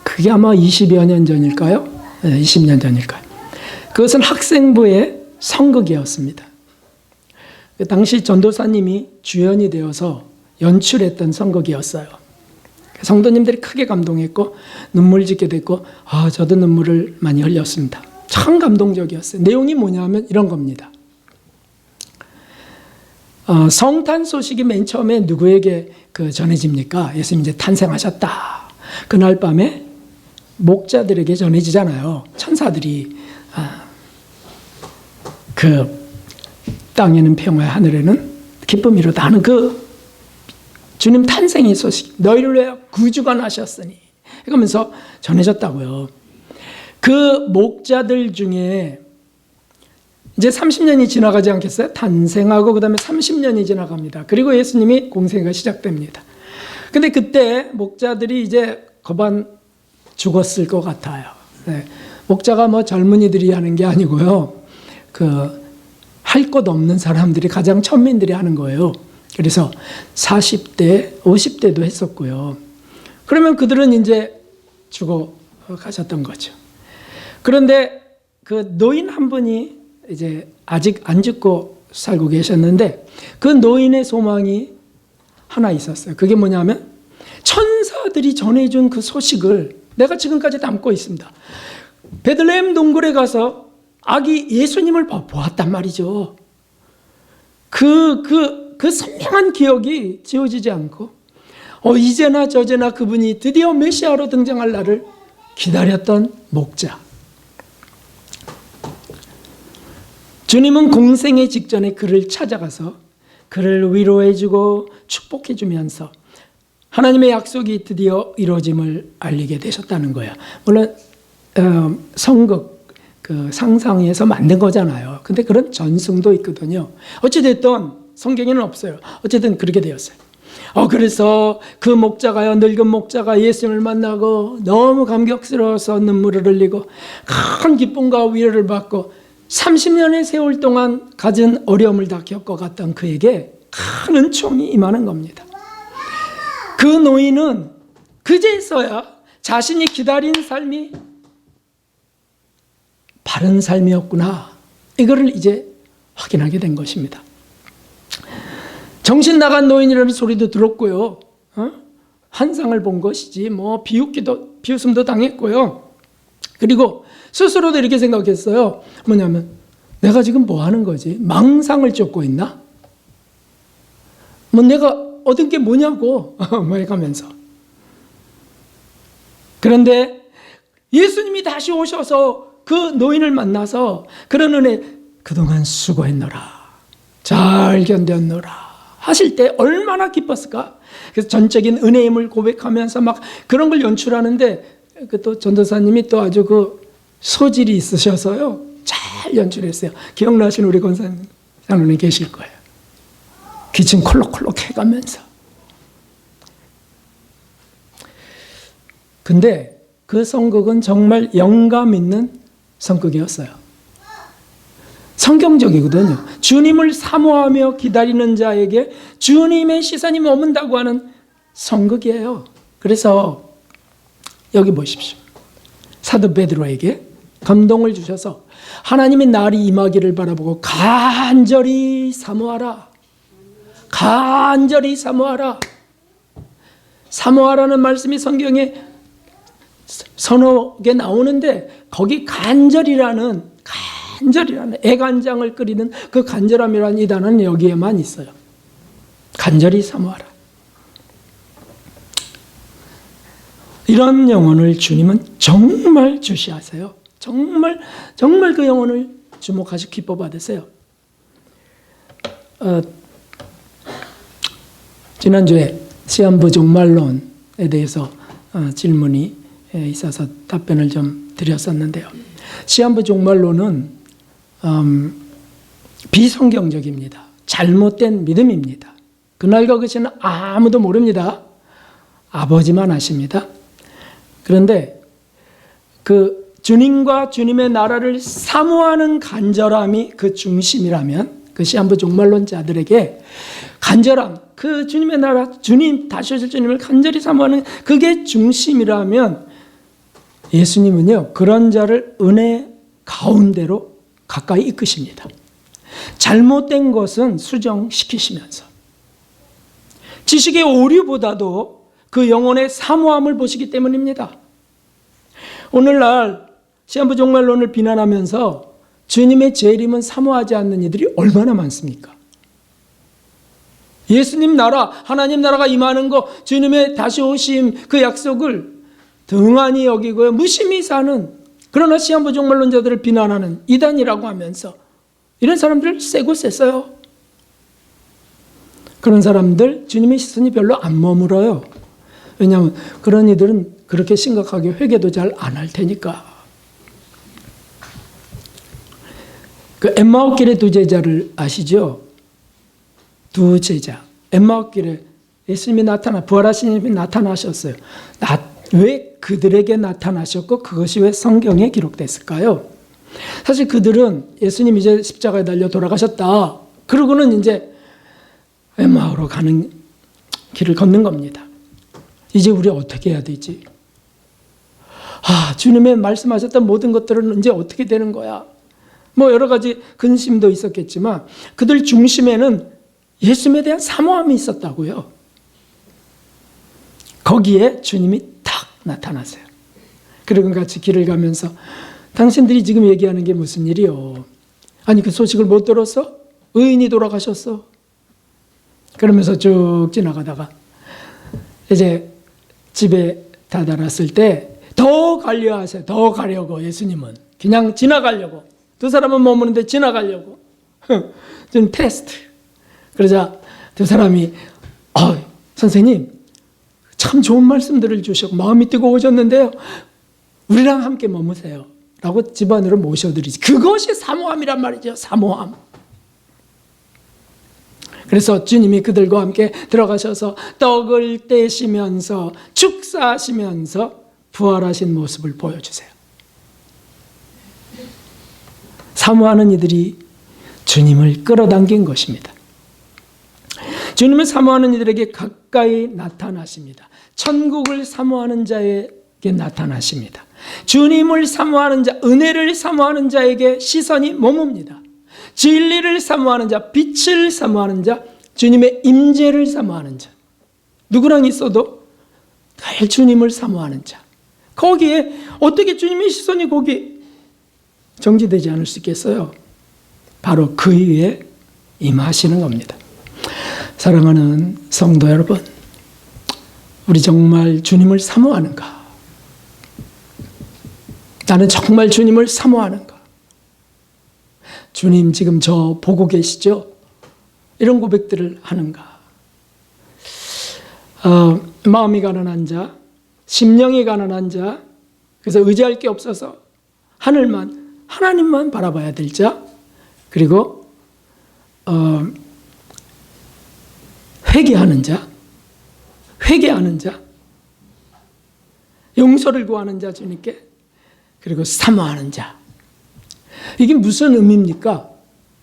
그게 아마 20여 년 전일까요? 네, 20년 전일까요? 그것은 학생부의 선극이었습니다. 당시 전도사님이 주연이 되어서 연출했던 선극이었어요. 성도님들이 크게 감동했고 눈물 짓게 됐고 저도 눈물을 많이 흘렸습니다. 참 감동적이었어요. 내용이 뭐냐면 이런 겁니다. 성탄 소식이 맨 처음에 누구에게 전해집니까? 예수님 이제 탄생하셨다. 그날 밤에 목자들에게 전해지잖아요. 천사들이 그 땅에는 평화, 하늘에는 기쁨이로다 하는 그 주님 탄생의 소식, 너희를 위하여 구주가 나셨으니 그러면서 전해졌다고요. 그 목자들 중에 이제 30년이 지나가지 않겠어요? 탄생하고 그 다음에 30년이 지나갑니다. 그리고 예수님이 공생애가 시작됩니다. 근데 그때 목자들이 이제 거반 죽었을 것 같아요. 네. 목자가 뭐 젊은이들이 하는 게 아니고요. 할 것 없는 사람들이, 가장 천민들이 하는 거예요. 그래서 40대, 50대도 했었고요. 그러면 그들은 이제 죽어 가셨던 거죠. 그런데 그 노인 한 분이 이제 아직 안 죽고 살고 계셨는데 그 노인의 소망이 하나 있었어요. 그게 뭐냐면 천사들이 전해준 그 소식을 내가 지금까지 담고 있습니다. 베들레헴 동굴에 가서 아기 예수님을 보았단 말이죠. 그 선명한 기억이 지워지지 않고 이제나 저제나 그분이 드디어 메시아로 등장할 날을 기다렸던 목자. 주님은 공생애 직전에 그를 찾아가서 그를 위로해주고 축복해주면서 하나님의 약속이 드디어 이루어짐을 알리게 되셨다는 거예요. 물론 성극, 상상에서 만든 거잖아요. 근데 그런 전승도 있거든요. 어찌됐든 성경에는 없어요. 어쨌든 그렇게 되었어요. 그래서 그 목자가요, 늙은 목자가 예수님을 만나고 너무 감격스러워서 눈물을 흘리고 큰 기쁨과 위로를 받고 30년의 세월 동안 가진 어려움을 다 겪어갔던 그에게 큰 은총이 임하는 겁니다. 그 노인은 그제서야 자신이 기다린 삶이 바른 삶이었구나, 이거를 이제 확인하게 된 것입니다. 정신 나간 노인이라는 소리도 들었고요. 환상을 본 것이지 뭐 비웃음도 당했고요. 그리고 스스로도 이렇게 생각했어요. 뭐냐면 내가 지금 뭐 하는 거지? 망상을 쫓고 있나? 뭐 내가 얻은 게 뭐냐고 뭐 해가면서. 그런데 예수님이 다시 오셔서 그 노인을 만나서 그런 은혜, 그동안 수고했노라. 잘 견뎠노라 하실 때 얼마나 기뻤을까? 그래서 전적인 은혜임을 고백하면서 막 그런 걸 연출하는데 또 전도사님이 또 아주 그 소질이 있으셔서요. 잘 연출했어요. 기억나시는 우리 권사님 계실 거예요. 기침 콜록콜록 해가면서. 근데 그 선곡은 정말 영감 있는 선곡이었어요. 성경적이거든요. 주님을 사모하며 기다리는 자에게 주님의 시선이 머문다고 하는 선곡이에요. 그래서 여기 보십시오. 사도 베드로에게 감동을 주셔서 하나님의 날이 임하기를 바라보고 간절히 사모하라. 간절히 사모하라. 사모하라는 말씀이 성경에 서너 개 나오는데 거기 간절이라는 애간장을 끓이는 그 간절함이라는 이 단어는 여기에만 있어요. 간절히 사모하라. 이런 영혼을 주님은 정말 주시하세요. 정말 그 영혼을 주목하시고 기뻐 받으세요. 지난주에 시한부 종말론에 대해서 질문이 있어서 답변을 좀 드렸었는데요. 시한부 종말론은 비성경적입니다. 잘못된 믿음입니다. 그날과 그 시는 아무도 모릅니다. 아버지만 아십니다. 그런데 그 주님과 주님의 나라를 사모하는 간절함이 그 중심이라면 그 시한부 종말론자들에게 간절함, 그 주님의 나라, 주님, 다시 오실 주님을 간절히 사모하는 그게 중심이라면 예수님은요, 그런 자를 은혜 가운데로 가까이 이끄십니다. 잘못된 것은 수정시키시면서 지식의 오류보다도 그 영혼의 사모함을 보시기 때문입니다. 오늘날 시한부 종말론을 비난하면서 주님의 재림은 사모하지 않는 이들이 얼마나 많습니까? 예수님 나라, 하나님 나라가 임하는 거, 주님의 다시 오심 그 약속을 등한히 여기고요, 무심히 사는, 그러나 시한부 종말론자들을 비난하는 이단이라고 하면서 이런 사람들 세고 셌어요. 그런 사람들 주님의 시선이 별로 안 머물어요. 왜냐하면 그런 이들은 그렇게 심각하게 회개도 잘 안 할 테니까. 그 엠마오길의 두 제자를 아시죠? 두 제자. 엠마오길에 예수님이 부활하신 예수님이 나타나셨어요. 왜 그들에게 나타나셨고 그것이 왜 성경에 기록됐을까요? 사실 그들은 예수님 이제 십자가에 달려 돌아가셨다. 그러고는 이제 엠마오로 가는 길을 걷는 겁니다. 이제 우리 어떻게 해야 되지? 주님의 말씀하셨던 모든 것들은 이제 어떻게 되는 거야? 뭐 여러 가지 근심도 있었겠지만 그들 중심에는 예수님에 대한 사모함이 있었다고요. 거기에 주님이 탁 나타나세요. 그리고 같이 길을 가면서 당신들이 지금 얘기하는 게 무슨 일이요? 아니 그 소식을 못 들었어? 의인이 돌아가셨어. 그러면서 쭉 지나가다가 이제 집에 다다랐을 때 더 가려 하세요. 더 가려고 예수님은 그냥 지나가려고. 두 사람은 머무는데 지나가려고. 좀 테스트. 그러자 두 사람이 선생님 참 좋은 말씀들을 주셨고 마음이 뜨거워졌는데요. 우리랑 함께 머무세요. 라고 집 안으로 모셔드리지. 그것이 사모함이란 말이죠. 사모함. 그래서 주님이 그들과 함께 들어가셔서 떡을 떼시면서 축사하시면서 부활하신 모습을 보여주세요. 사모하는 이들이 주님을 끌어당긴 것입니다. 주님을 사모하는 이들에게 가까이 나타나십니다. 천국을 사모하는 자에게 나타나십니다. 주님을 사모하는 자, 은혜를 사모하는 자에게 시선이 머뭅니다. 진리를 사모하는 자, 빛을 사모하는 자, 주님의 임재를 사모하는 자, 누구랑 있어도 늘 주님을 사모하는 자, 거기에 어떻게 주님의 시선이 거기 정지되지 않을 수 있겠어요? 바로 그 위에 임하시는 겁니다. 사랑하는 성도 여러분, 우리 정말 주님을 사모하는가? 나는 정말 주님을 사모하는가? 주님 지금 저 보고 계시죠? 이런 고백들을 하는가? 마음이 가난한 자, 심령이 가난한 자, 그래서 의지할 게 없어서 하나님만 바라봐야 될 자, 그리고 회개하는 자, 용서를 구하는 자 주님께, 그리고 사모하는 자. 이게 무슨 의미입니까?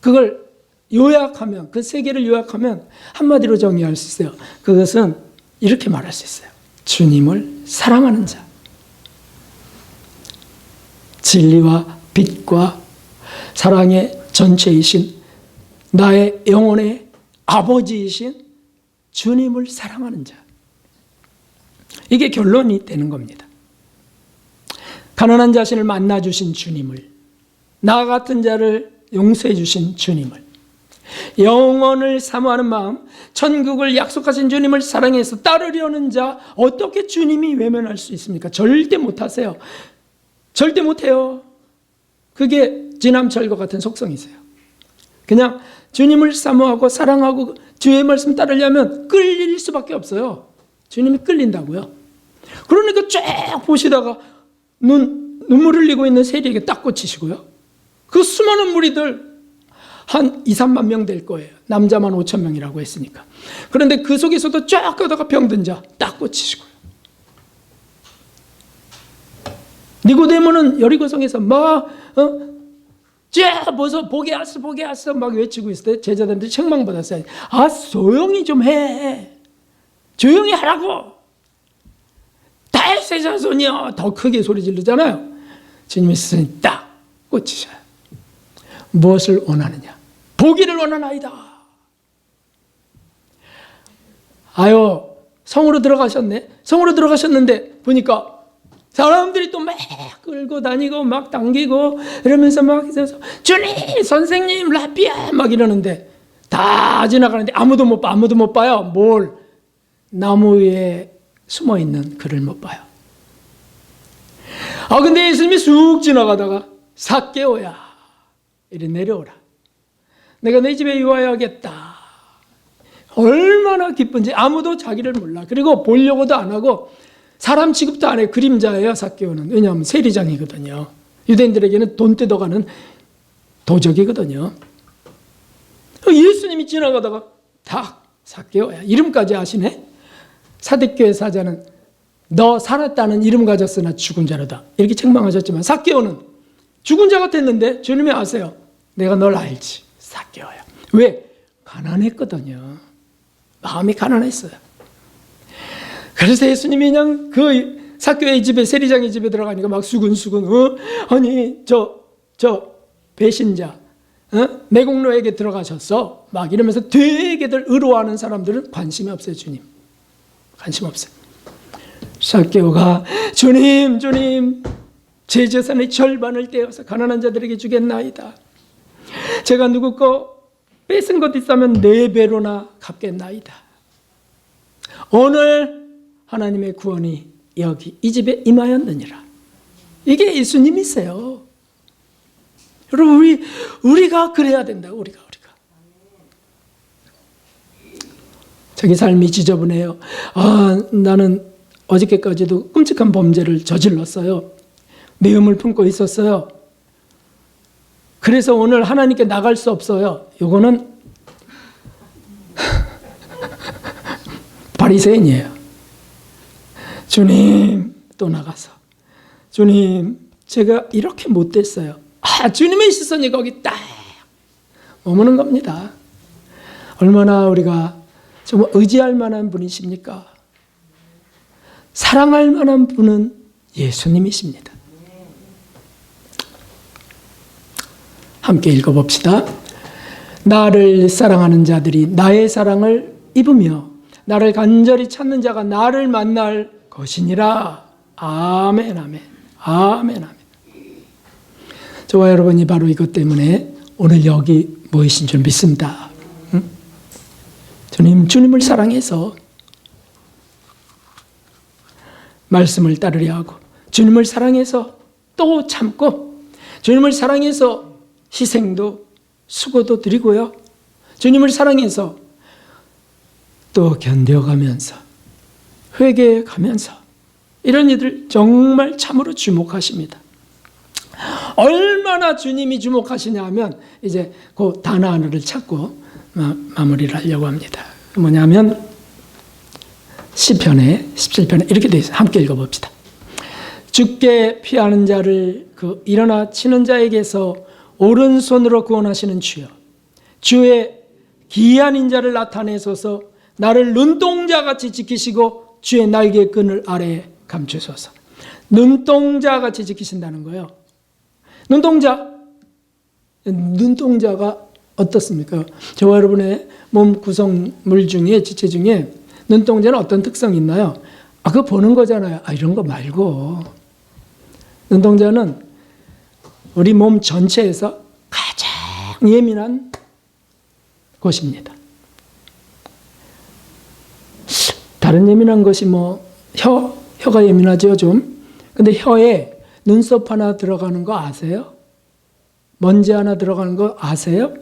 그걸 요약하면, 그 세 개를 요약하면 한마디로 정의할 수 있어요. 그것은 이렇게 말할 수 있어요. 주님을 사랑하는 자. 진리와 빛과 사랑의 전체이신 나의 영혼의 아버지이신 주님을 사랑하는 자. 이게 결론이 되는 겁니다. 가난한 자신을 만나주신 주님을, 나 같은 자를 용서해 주신 주님을, 영원을 사모하는 마음, 천국을 약속하신 주님을 사랑해서 따르려는 자, 어떻게 주님이 외면할 수 있습니까? 절대 못하세요. 절대 못해요. 그게 지남철과 같은 속성이세요. 그냥 주님을 사모하고 사랑하고 주의 말씀 따르려면 끌릴 수밖에 없어요. 주님이 끌린다고요. 그러니까 쫙 보시다가 눈물 흘리고 있는 세리에게 딱 꽂히시고요. 그 수많은 무리들 한 2, 3만 명 될 거예요. 남자만 5천 명이라고 했으니까. 그런데 그 속에서도 쫙 가다가 병든 자 딱 꽂히시고요. 니고데모는 여리고성에서 쫙 벗어 보게 왔어 막 외치고 있을 때 제자들한테 책망받았어요. 조용히 좀 해. 조용히 하라고. 다윗의 자손이여. 더 크게 소리 지르잖아요. 주님의 스승이 딱 꽂히셔요. 무엇을 원하느냐? 보기를 원하나이다. 성으로 들어가셨네. 성으로 들어가셨는데 보니까 사람들이 또 막 끌고 다니고 막 당기고 이러면서 막 주님, 선생님, 라비아 막 이러는데 다 지나가는데 아무도 못 봐요. 뭘? 나무 위에 숨어 있는 그를 못 봐요. 근데 예수님이 쑥 지나가다가 삭개오야, 이리 내려오라. 내가 내 집에 유하여야겠다. 얼마나 기쁜지. 아무도 자기를 몰라. 그리고 보려고도 안 하고 사람 취급도 안 해요. 그림자예요, 삭개오는. 왜냐하면 세리장이거든요. 유대인들에게는 돈 뜯어가는 도적이거든요. 예수님이 지나가다가 딱 삭개오야. 이름까지 아시네. 사대교회 사자는 너 살았다는 이름 가졌으나 죽은 자로다, 이렇게 책망하셨지만 삭개오는 죽은 자 같았는데 주님이 아세요. 내가 널 알지, 삭개오야. 왜? 가난했거든요. 마음이 가난했어요. 그래서 예수님이 그냥 그 삭개오의 집에, 세리장의 집에 들어가니까 막 수근수근, 아니 저 배신자, 매국노에게 들어가셨어, 막 이러면서 되게들 의로워하는 사람들은 관심이 없어요. 주님 관심 없어요. 삭개오가 주님, 제 재산의 절반을 떼어서 가난한 자들에게 주겠나이다. 제가 누구 거 뺏은 것 있다면 4배로나 갚겠나이다. 오늘 하나님의 구원이 여기 이 집에 임하였느니라. 이게 예수님이세요. 여러분, 우리가 그래야 된다. 우리가 자기 삶이 지저분해요. 나는 어저께까지도 끔찍한 범죄를 저질렀어요. 매음을 품고 있었어요. 그래서 오늘 하나님께 나갈 수 없어요. 이거는 바리새인이에요. 주님, 또 나가서 주님, 제가 이렇게 못됐어요. 주님의 시선이 거기 딱 머무는 겁니다. 얼마나 우리가 정말 의지할 만한 분이십니까? 사랑할 만한 분은 예수님이십니다. 함께 읽어봅시다. 나를 사랑하는 자들이 나의 사랑을 입으며 나를 간절히 찾는 자가 나를 만날 것이니라. 아멘, 아멘, 아멘, 아멘. 저와 여러분이 바로 이것 때문에 오늘 여기 모이신 줄 믿습니다. 주님을 사랑해서 말씀을 따르려 하고, 주님을 사랑해서 또 참고, 주님을 사랑해서 희생도 수고도 드리고요, 주님을 사랑해서 또 견뎌가면서 회개해가면서 이런 이들 정말 참으로 주목하십니다. 얼마나 주님이 주목하시냐 하면 이제 그 단어 하나를 찾고 마무리를 하려고 합니다. 뭐냐면 시편에 17편에 이렇게 되어 있어요. 함께 읽어봅시다. 주께 피하는 자를 일어나 치는 자에게서 오른손으로 구원하시는 주여, 주의 기이한 인자를 나타내소서. 나를 눈동자같이 지키시고 주의 날개 끈을 아래에 감추소서. 눈동자같이 지키신다는 거예요. 눈동자가 어떻습니까? 저와 여러분의 몸 구성물 중에, 지체 중에 눈동자는 어떤 특성이 있나요? 그거 보는 거잖아요. 이런 거 말고. 눈동자는 우리 몸 전체에서 가장 예민한 곳입니다. 다른 예민한 것이 혀가 예민하죠, 좀. 근데 혀에 눈썹 하나 들어가는 거 아세요? 먼지 하나 들어가는 거 아세요?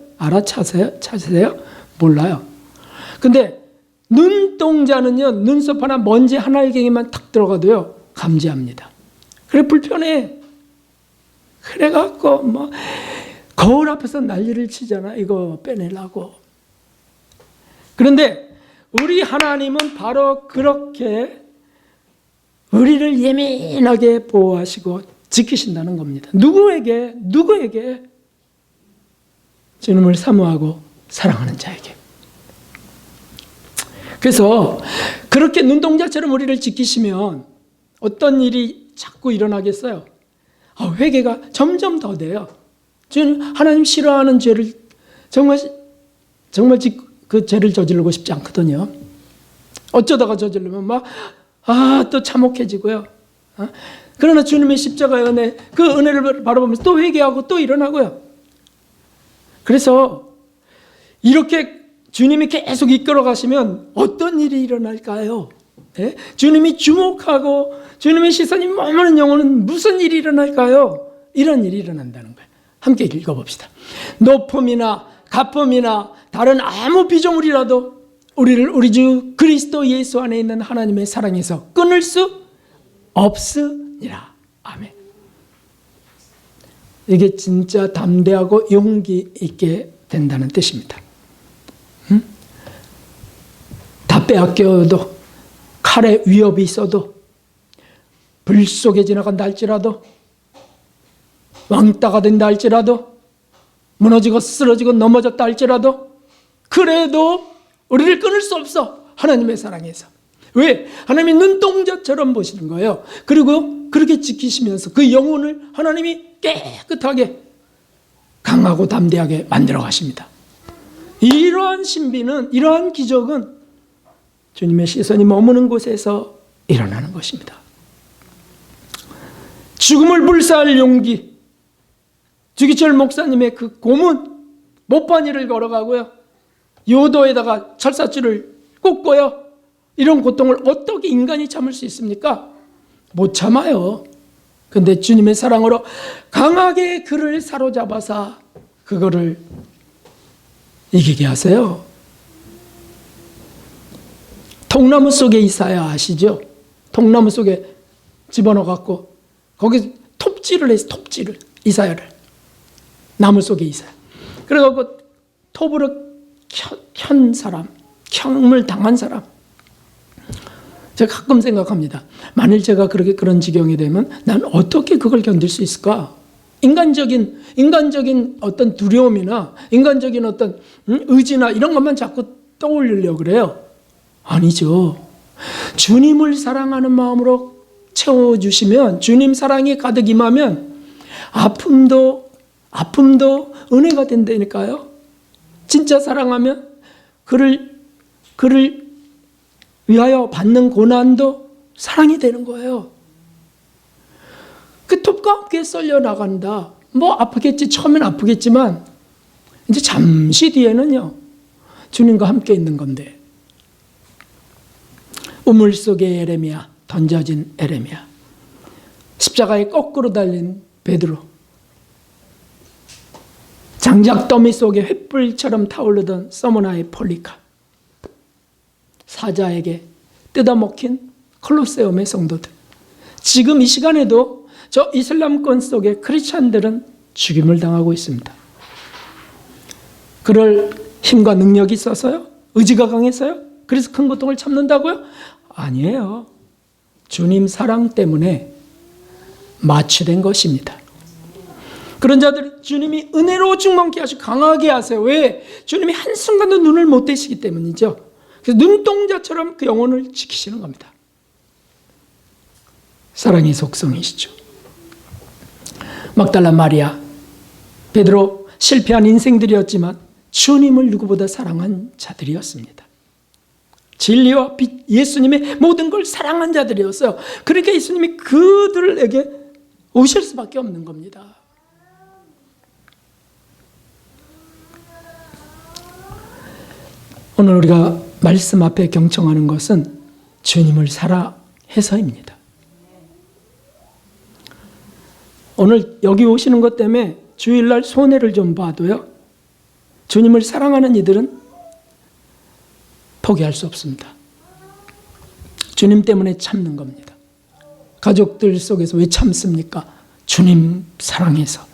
찾으세요? 몰라요. 근데 눈동자는요, 눈썹 하나, 먼지 하나알갱이만 탁 들어가도요, 감지합니다. 그래, 불편해. 그래갖고, 거울 앞에서 난리를 치잖아, 이거 빼내려고. 그런데, 우리 하나님은 바로 그렇게 우리를 예민하게 보호하시고 지키신다는 겁니다. 누구에게? 주님을 사모하고 사랑하는 자에게. 그래서 그렇게 눈동자처럼 우리를 지키시면 어떤 일이 자꾸 일어나겠어요? 회개가 점점 더 돼요. 하나님 싫어하는 죄를 정말 그 죄를 저지르고 싶지 않거든요. 어쩌다가 저지르면 또 참혹해지고요. 그러나 주님의 십자가의 은혜, 그 은혜를 바라보면서 또 회개하고 또 일어나고요. 그래서 이렇게 주님이 계속 이끌어 가시면 어떤 일이 일어날까요? 네? 주님이 주목하고 주님의 시선이 머무는 영혼은 무슨 일이 일어날까요? 이런 일이 일어난다는 거예요. 함께 읽어봅시다. 높음이나 가품이나 다른 아무 피조물이라도 우리를 우리 주 그리스도 예수 안에 있는 하나님의 사랑에서 끊을 수 없으니라. 아멘. 이게 진짜 담대하고 용기 있게 된다는 뜻입니다. 다 빼앗겨도, 칼의 위협이 있어도, 불 속에 지나간다 할지라도, 왕따가 된다 할지라도, 무너지고 쓰러지고 넘어졌다 할지라도, 그래도 우리를 끊을 수 없어. 하나님의 사랑에서. 왜? 하나님이 눈동자처럼 보시는 거예요. 그리고 그렇게 지키시면서 그 영혼을 하나님이 깨끗하게 강하고 담대하게 만들어 가십니다. 이러한 신비는, 이러한 기적은 주님의 시선이 머무는 곳에서 일어나는 것입니다. 죽음을 불사할 용기, 주기철 목사님의 그 고문, 못바니를 걸어가고요, 요도에다가 철사줄을 꽂고요, 이런 고통을 어떻게 인간이 참을 수 있습니까? 못 참아요. 근데 주님의 사랑으로 강하게 그를 사로잡아서 그거를 이기게 하세요. 통나무 속에 이사야 아시죠? 통나무 속에 집어넣어갖고 거기 톱질을 해서 톱질을, 이사야를 나무 속에 이사야. 그래갖고 톱으로 켠 사람, 켕을 당한 사람. 제가 가끔 생각합니다. 만일 제가 그런 지경이 되면 난 어떻게 그걸 견딜 수 있을까? 인간적인 어떤 두려움이나 인간적인 어떤 의지나 이런 것만 자꾸 떠올리려고 그래요. 아니죠. 주님을 사랑하는 마음으로 채워주시면, 주님 사랑이 가득 임하면 아픔도 은혜가 된다니까요. 진짜 사랑하면 그를 위하여 받는 고난도 사랑이 되는 거예요. 그 톱과 함께 썰려 나간다. 아프겠지, 처음엔 아프겠지만 이제 잠시 뒤에는요, 주님과 함께 있는 건데. 우물 속의 에레미야, 던져진 에레미야, 십자가에 거꾸로 달린 베드로, 장작 더미 속에 횃불처럼 타오르던 서머나의 폴리카, 사자에게 뜯어먹힌 콜로세움의 성도들, 지금 이 시간에도 저 이슬람권 속의 크리스찬들은 죽임을 당하고 있습니다. 그럴 힘과 능력이 있어서요? 의지가 강해서요? 그래서 큰 고통을 참는다고요? 아니에요. 주님 사랑 때문에 마취된 것입니다. 그런 자들 주님이 은혜로 충만케 하시고 강하게 하세요. 왜? 주님이 한순간도 눈을 못 떼시기 때문이죠. 그래서 눈동자처럼 그 영혼을 지키시는 겁니다. 사랑의 속성이시죠. 막달라 마리아, 베드로, 실패한 인생들이었지만 주님을 누구보다 사랑한 자들이었습니다. 진리와 빛, 예수님의 모든 걸 사랑한 자들이었어요. 그러니까 예수님이 그들에게 오실 수밖에 없는 겁니다. 오늘 우리가 말씀 앞에 경청하는 것은 주님을 사랑해서입니다. 오늘 여기 오시는 것 때문에 주일날 손해를 좀 봐도요, 주님을 사랑하는 이들은 포기할 수 없습니다. 주님 때문에 참는 겁니다. 가족들 속에서 왜 참습니까? 주님 사랑해서.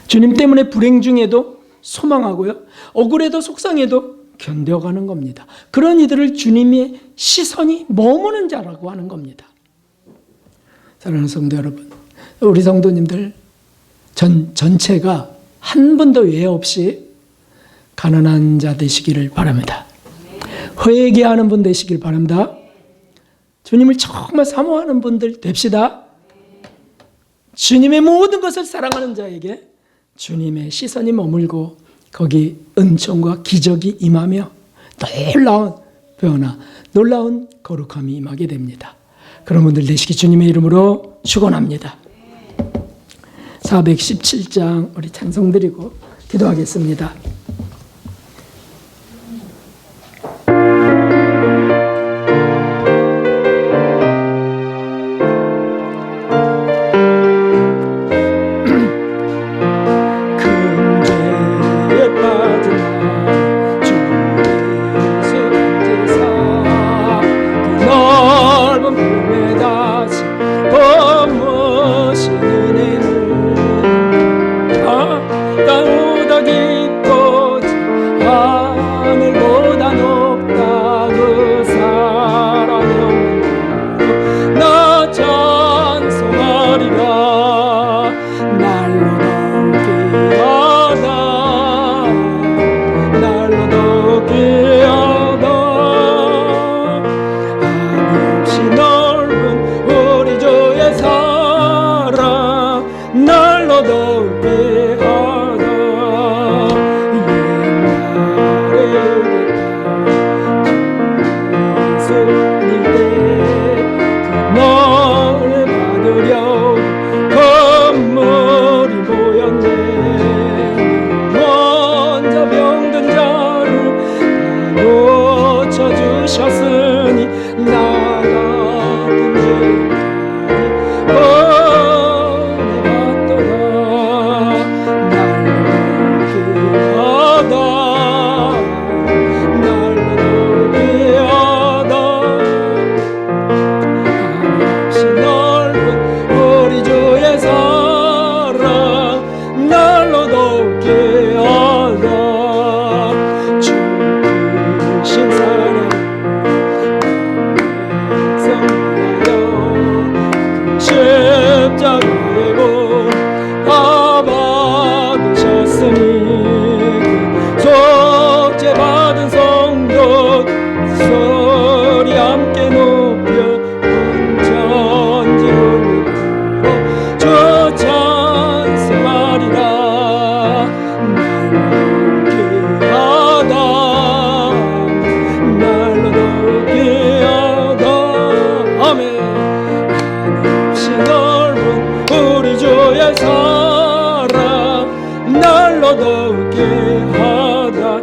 주님 때문에 불행 중에도 소망하고요, 억울해도 속상해도 견뎌가는 겁니다. 그런 이들을 주님의 시선이 머무는 자라고 하는 겁니다. 사랑하는 성도 여러분, 우리 성도님들 전체가 한 분도 예외 없이 가난한 자 되시기를 바랍니다. 회개하는 분 되시길 바랍니다. 주님을 정말 사모하는 분들 됩시다. 주님의 모든 것을 사랑하는 자에게 주님의 시선이 머물고 거기 은총과 기적이 임하며 놀라운 변화, 놀라운 거룩함이 임하게 됩니다. 그런 분들 되시기 주님의 이름으로 축원합니다. 417장 우리 찬송 드리고 기도하겠습니다.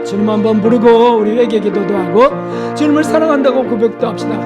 주님 한번 부르고 우리 회개 기도도 하고 주님을 사랑한다고 고백도 합시다.